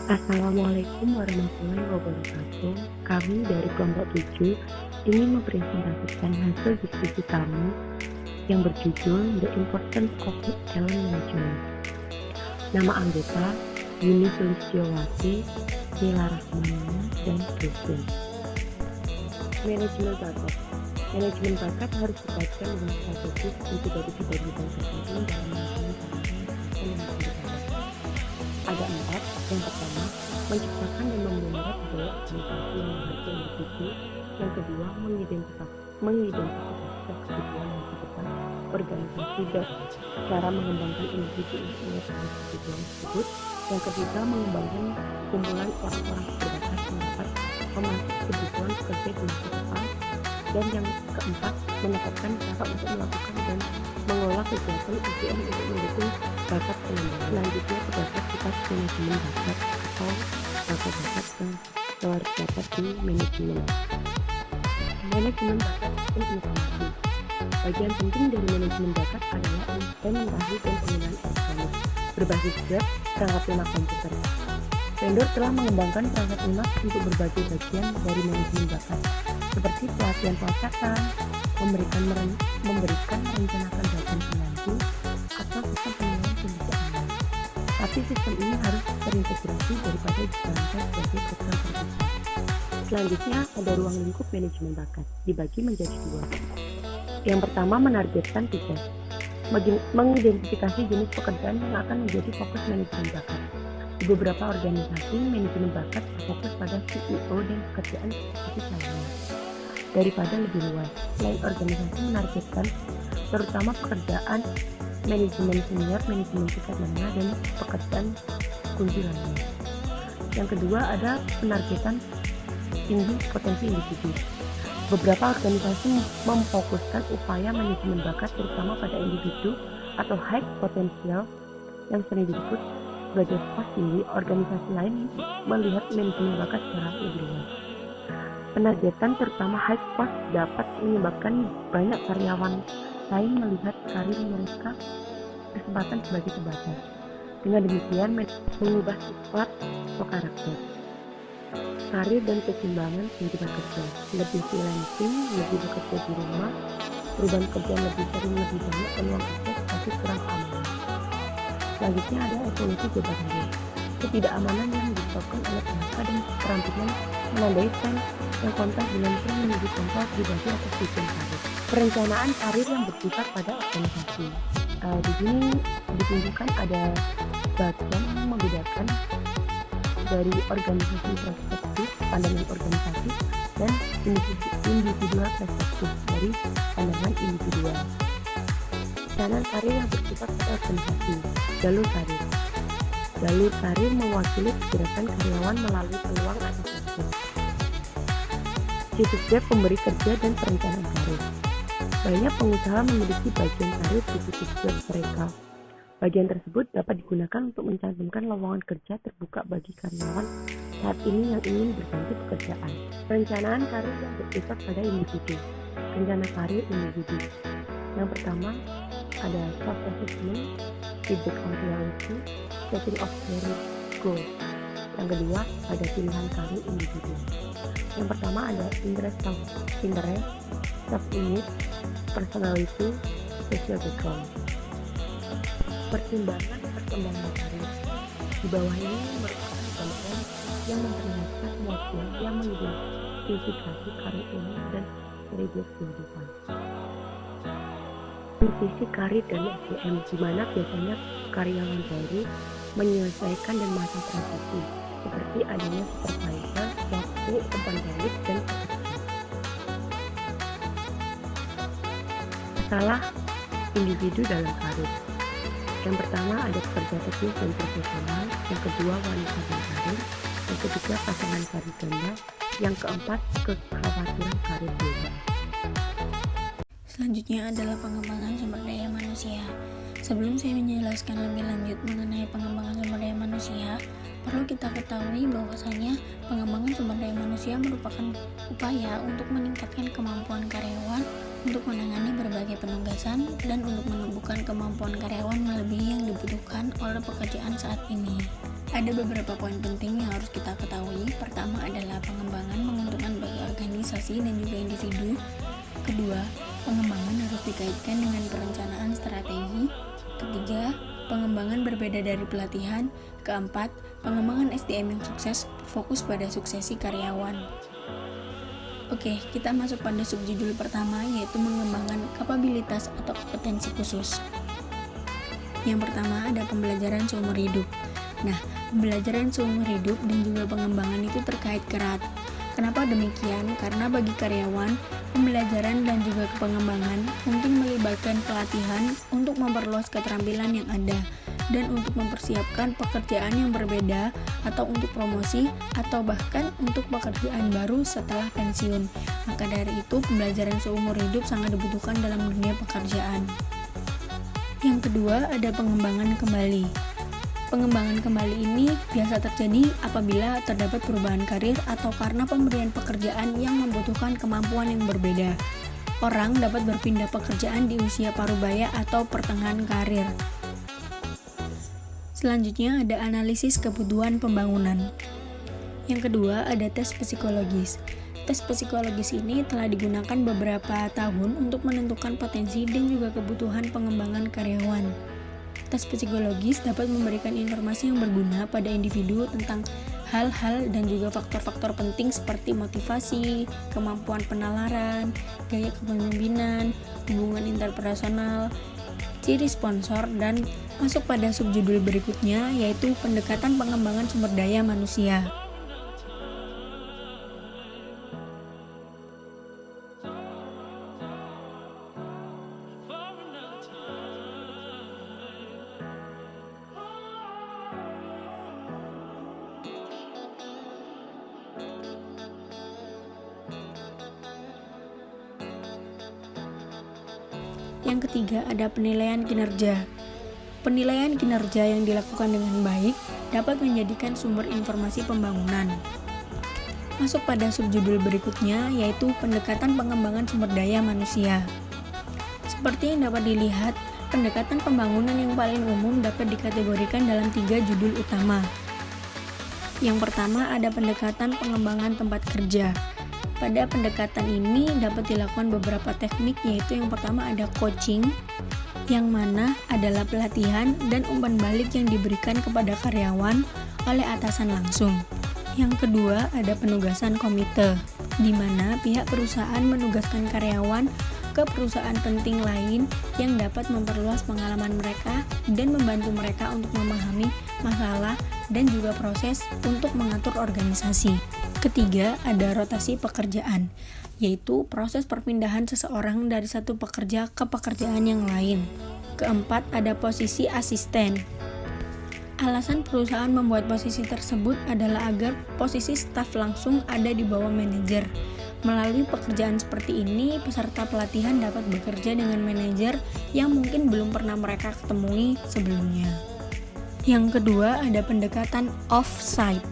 Assalamualaikum warahmatullahi wabarakatuh. Kami dari kelompok 7 ingin mempresentasikan hasil diskusi kami yang berjudul The Importance of Talent Management. Nama anggota Yuni Sulistyowati, Nila Rahmania, dan Christine. Manajemen bakat. Manajemen bakat harus dikaitkan dengan strategis untuk dari bidang tertentu dalam manajemen bakat. Ada 4. Yang pertama, menciptakan dan memelihara budaya organisasi yang menghargai individu. Yang kedua, mengidentifikasi kebutuhan yang tepat organisasi dan cara mengembangkan individu untuk mengetahui kebutuhan tersebut. Yang ketiga, mengembangkan kumpulan orang-orang berbakat yang dapat memasuk kebutuhan pekerja di masa depan. Dan yang keempat, menetapkan cara untuk melakukan dan mengelola kegiatan UGM untuk mendukung bakat pengembangan. Selanjutnya terdapat sifat manajemen bakat atau bakat yang terdapat di manajemen. Manajemen bakat sistem informasi. Bagian penting dari manajemen bakat adalah implementasi dan penggunaan elektronik berbasis web perangkat lunak komputer. Vendor telah mengembangkan perangkat lunak untuk berbagai bagian dari manajemen bakat, seperti pelatihan pelacakan, memberikan merencanakan bagian pengganti, atau sistem penilaian kinerja online. Tapi sistem ini harus terintegrasi daripada dijalankan sebagai program terpisah. Selanjutnya ada ruang lingkup manajemen bakat, dibagi menjadi 2. Yang pertama, menargetkan tugas, mengidentifikasi jenis pekerjaan yang akan menjadi fokus manajemen bakat. Di beberapa organisasi, manajemen bakat berfokus pada CEO dan pekerjaan spesifik lainnya daripada lebih luas. Selain organisasi menargetkan terutama pekerjaan manajemen senior, manajemen tingkat menengah, dan pekerjaan kunci lainnya. Yang kedua ada penargetan tinggi potensi individu. Beberapa organisasi memfokuskan upaya manajemen bakat terutama pada individu atau high potential yang sering disebut sebagai pos tinggi. Organisasi lain melihat manajemen bakat secara lebih luas. Penargetan terutama high cost dapat menyebabkan banyak karyawan lain melihat karir mereka kesempatan sebagai terbatas. Dengan demikian mengubah sifat atau karakter, karir dan keseimbangan kehidupan kerja, lebih freelancing, lebih bekerja di rumah, perubahan kerjaan lebih sering, lebih banyak peluang kerja tapi kurang keamanan. Selanjutnya ada evolusi jabatan, ketidakamanan yang disebabkan oleh PHK dan keterampilan menandai tren yang kontak dengan tren menuju kontrol pribadi atau tujuan karir. Perencanaan karir yang bersifat pada organisasi. Di sini ditunjukkan ada bagian yang membedakan dari organisasi perspektif, pandangan organisasi, dan individual perspektif dari pandangan individual. Channel karir yang bersifat pada organisasi. Jalur karir. Jalur karir mewakili pergerakan karyawan melalui peluang atau proses. Situs web pemberi kerja dan perencanaan karir. Banyak pengusaha memiliki bagian karir di situs web mereka. Bagian tersebut dapat digunakan untuk mencantumkan lowongan kerja terbuka bagi karyawan saat ini yang ingin berganti pekerjaan. Perencanaan karir yang bersifat pada individu. Rencana karir individu. Yang pertama ada self-assessment, feedback on reality, setting of career goal. Yang kedua ada pilihan karir individu. Yang pertama ada interest, self-image, personality, social background. Perkembangan karir. Di bawah ini merupakan contoh yang memperlihatkan model yang mengidentifikasi karir ini dan strategi kehidupan. Visi karir dan SDM, di mana biasanya karyawan baru menyelesaikan dan masa transisi, seperti adanya supervisor, waktu, umpan balik, dan pekerjaan. Masalah individu dalam karir. Yang pertama ada pekerja teknis dan profesional, yang kedua wanita dan karir, yang ketiga pasangan karir ganda, yang keempat kekhawatiran karir global. Selanjutnya adalah pengembangan sumber daya manusia. Sebelum saya menjelaskan lebih lanjut mengenai pengembangan sumber daya manusia, perlu kita ketahui bahwasanya pengembangan sumber daya manusia merupakan upaya untuk meningkatkan kemampuan karyawan untuk menangani berbagai penugasan dan untuk menumbuhkan kemampuan karyawan melebihi yang dibutuhkan oleh pekerjaan saat ini. Ada beberapa poin penting yang harus kita ketahui. Pertama adalah pengembangan menguntungkan bagi organisasi dan juga individu. Kedua, pengembangan harus dikaitkan dengan perencanaan strategi. Ketiga, pengembangan berbeda dari pelatihan. Keempat, pengembangan SDM yang sukses fokus pada suksesi karyawan. Oke, kita masuk pada subjudul pertama, yaitu mengembangkan kapabilitas atau kompetensi khusus. Yang pertama ada pembelajaran seumur hidup. Nah, pembelajaran seumur hidup dan juga pengembangan itu terkait erat. Kenapa demikian? Karena bagi karyawan, pembelajaran dan juga pengembangan mungkin melibatkan pelatihan untuk memperluas keterampilan yang ada dan untuk mempersiapkan pekerjaan yang berbeda atau untuk promosi atau bahkan untuk pekerjaan baru setelah pensiun. Maka dari itu, pembelajaran seumur hidup sangat dibutuhkan dalam dunia pekerjaan. Yang kedua, ada pengembangan kembali. Pengembangan kembali ini biasa terjadi apabila terdapat perubahan karir atau karena pemberian pekerjaan yang membutuhkan kemampuan yang berbeda. Orang dapat berpindah pekerjaan di usia parubaya atau pertengahan karir. Selanjutnya ada analisis kebutuhan pembangunan. Yang kedua ada tes psikologis. Tes psikologis ini telah digunakan beberapa tahun untuk menentukan potensi dan juga kebutuhan pengembangan karyawan. Tes psikologis dapat memberikan informasi yang berguna pada individu tentang hal-hal dan juga faktor-faktor penting seperti motivasi, kemampuan penalaran, gaya kepemimpinan, hubungan interpersonal, ciri sponsor, dan masuk pada subjudul berikutnya, yaitu pendekatan pengembangan sumber daya manusia. Yang ketiga ada penilaian kinerja. Penilaian kinerja yang dilakukan dengan baik dapat menjadikan sumber informasi pembangunan. Masuk pada subjudul berikutnya, yaitu pendekatan pengembangan sumber daya manusia. Seperti yang dapat dilihat, pendekatan pembangunan yang paling umum dapat dikategorikan dalam 3 judul utama. Yang pertama ada pendekatan pengembangan tempat kerja. Pada pendekatan ini dapat dilakukan beberapa teknik, yaitu yang pertama ada coaching, yang mana adalah pelatihan dan umpan balik yang diberikan kepada karyawan oleh atasan langsung. Yang kedua ada penugasan komite, di mana pihak perusahaan menugaskan karyawan ke perusahaan penting lain yang dapat memperluas pengalaman mereka dan membantu mereka untuk memahami masalah dan juga proses untuk mengatur organisasi. Ketiga, ada rotasi pekerjaan, yaitu proses perpindahan seseorang dari satu pekerja ke pekerjaan yang lain. Keempat, ada posisi asisten. Alasan perusahaan membuat posisi tersebut adalah agar posisi staf langsung ada di bawah manajer. Melalui pekerjaan seperti ini, peserta pelatihan dapat bekerja dengan manajer yang mungkin belum pernah mereka ketemui sebelumnya. Yang kedua, ada pendekatan off-site.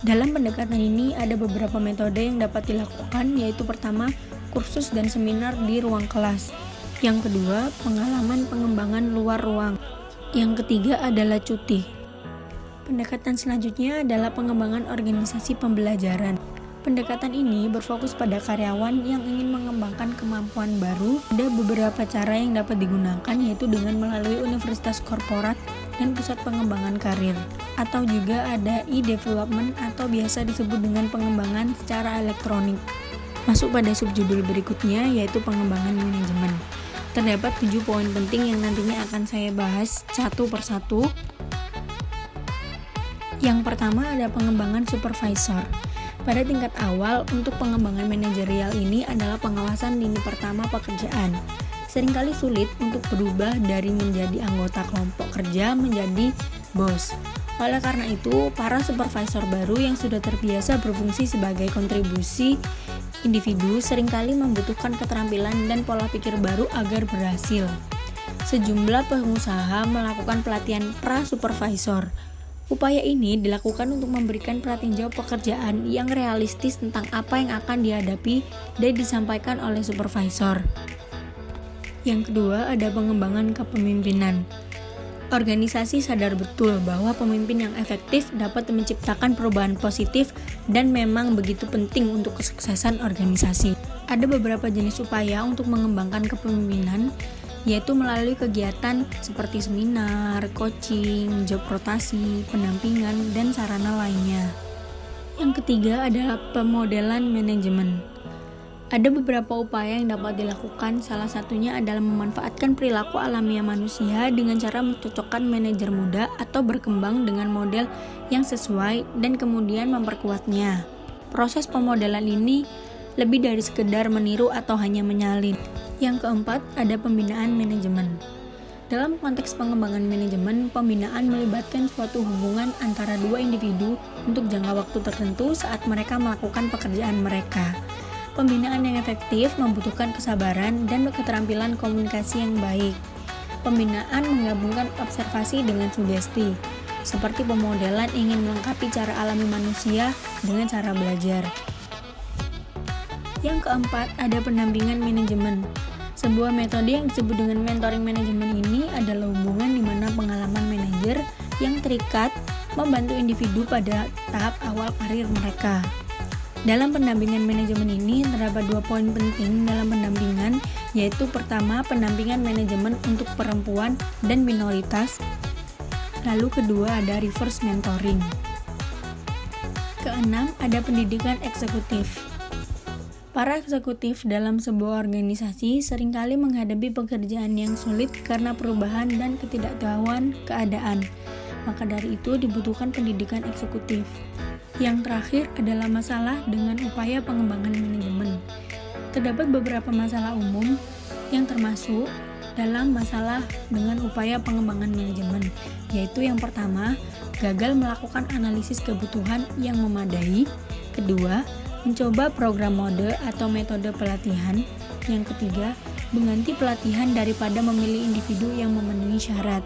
Dalam pendekatan ini ada beberapa metode yang dapat dilakukan, yaitu pertama, kursus dan seminar di ruang kelas. Yang kedua, pengalaman pengembangan luar ruang. Yang ketiga adalah cuti. Pendekatan selanjutnya adalah pengembangan organisasi pembelajaran. Pendekatan ini berfokus pada karyawan yang ingin mengembangkan kemampuan baru. Ada beberapa cara yang dapat digunakan, yaitu dengan melalui universitas korporat dan pusat pengembangan karir, atau juga ada e-development atau biasa disebut dengan pengembangan secara elektronik. Masuk pada subjudul berikutnya, yaitu pengembangan manajemen. Terdapat 7 poin penting yang nantinya akan saya bahas satu persatu. Yang pertama ada pengembangan supervisor. Pada tingkat awal, untuk pengembangan manajerial ini adalah pengawasan lini pertama pekerjaan. Seringkali sulit untuk berubah dari menjadi anggota kelompok kerja menjadi bos. Oleh karena itu, para supervisor baru yang sudah terbiasa berfungsi sebagai kontribusi individu seringkali membutuhkan keterampilan dan pola pikir baru agar berhasil. Sejumlah pengusaha melakukan pelatihan pra-supervisor. Upaya ini dilakukan untuk memberikan perhatian jawab pekerjaan yang realistis tentang apa yang akan dihadapi dan disampaikan oleh supervisor. Yang kedua, ada pengembangan kepemimpinan. Organisasi sadar betul bahwa pemimpin yang efektif dapat menciptakan perubahan positif dan memang begitu penting untuk kesuksesan organisasi. Ada beberapa jenis upaya untuk mengembangkan kepemimpinan, yaitu melalui kegiatan seperti seminar, coaching, job rotasi, pendampingan, dan sarana lainnya. Yang ketiga adalah pemodelan manajemen. Ada beberapa upaya yang dapat dilakukan, salah satunya adalah memanfaatkan perilaku alamiah manusia dengan cara mencocokkan manajer muda atau berkembang dengan model yang sesuai dan kemudian memperkuatnya. Proses pemodelan ini lebih dari sekedar meniru atau hanya menyalin. Yang keempat, ada pembinaan manajemen. Dalam konteks pengembangan manajemen, pembinaan melibatkan suatu hubungan antara dua individu untuk jangka waktu tertentu saat mereka melakukan pekerjaan mereka. Pembinaan yang efektif membutuhkan kesabaran dan keterampilan komunikasi yang baik. Pembinaan menggabungkan observasi dengan sugesti, seperti pemodelan ingin melengkapi cara alami manusia dengan cara belajar. Yang keempat, ada pendampingan manajemen. Sebuah metode yang disebut dengan mentoring manajemen ini adalah hubungan di mana pengalaman manajer yang terikat membantu individu pada tahap awal karir mereka. Dalam pendampingan manajemen ini terdapat 2 poin penting dalam pendampingan, yaitu pertama, pendampingan manajemen untuk perempuan dan minoritas. Lalu kedua, ada reverse mentoring. Keenam, ada pendidikan eksekutif. Para eksekutif dalam sebuah organisasi seringkali menghadapi pekerjaan yang sulit karena perubahan dan ketidaktahuan keadaan. Maka dari itu dibutuhkan pendidikan eksekutif. Yang terakhir adalah masalah dengan upaya pengembangan manajemen. Terdapat beberapa masalah umum yang termasuk dalam masalah dengan upaya pengembangan manajemen, yaitu yang pertama, gagal melakukan analisis kebutuhan yang memadai. Kedua, mencoba program mode atau metode pelatihan. Yang ketiga, mengganti pelatihan daripada memilih individu yang memenuhi syarat.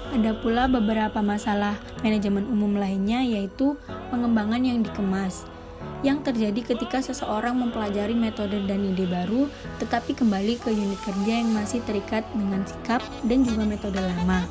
Ada pula beberapa masalah manajemen umum lainnya, yaitu pengembangan yang dikemas, yang terjadi ketika seseorang mempelajari metode dan ide baru, tetapi kembali ke unit kerja yang masih terikat dengan sikap dan juga metode lama.